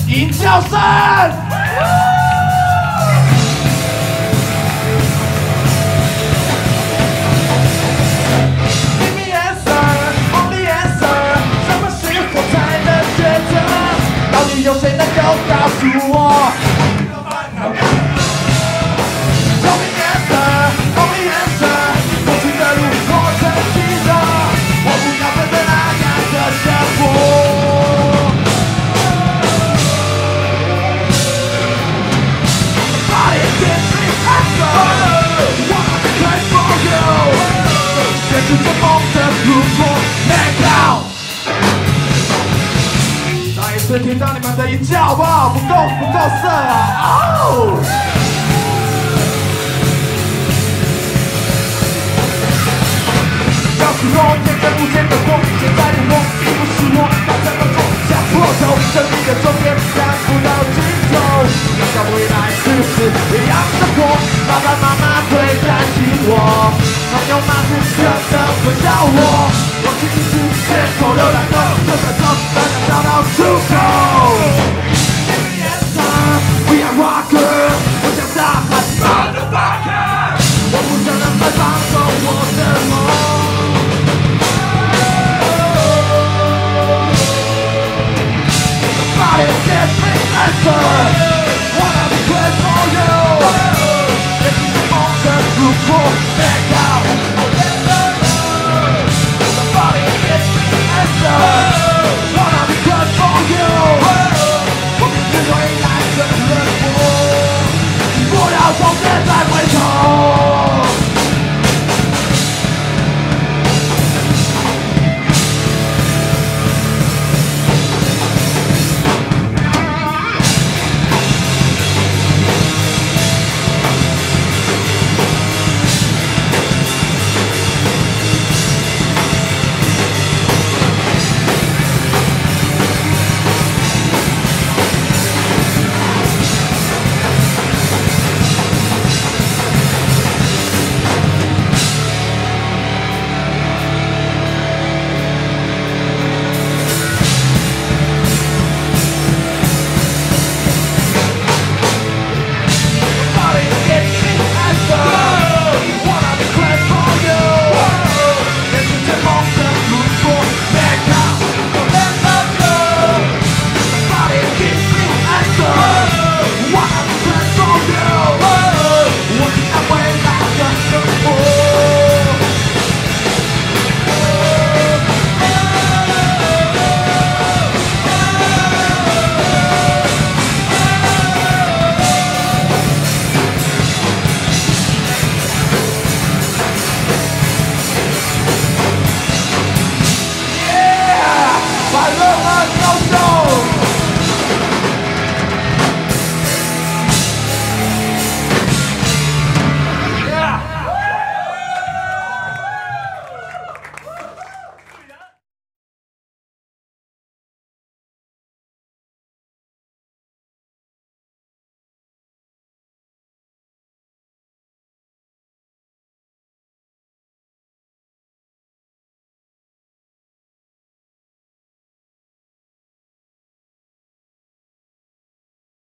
吟叫声。Give me answer, only answer， 什么时候才能抉择？到底有谁能够告诉我？ Tell me answer, only answer， 过去的路我曾记得，我不要跟着那样的生活。Body can't be answer， 我还在 cry for you， 坚持着梦的路过 ，Make out。再一次听到你们的一叫好不好？不够色啊！哦。 告诉我，眼看不见的我，现在的我，并不是我，要怎么做？想破头，生命的终点看不到尽头。要想未来是不是一样的我？爸爸妈妈会担心我，朋友们是真的会笑我。我仅仅是街头流浪狗，就算走，都能找到出口。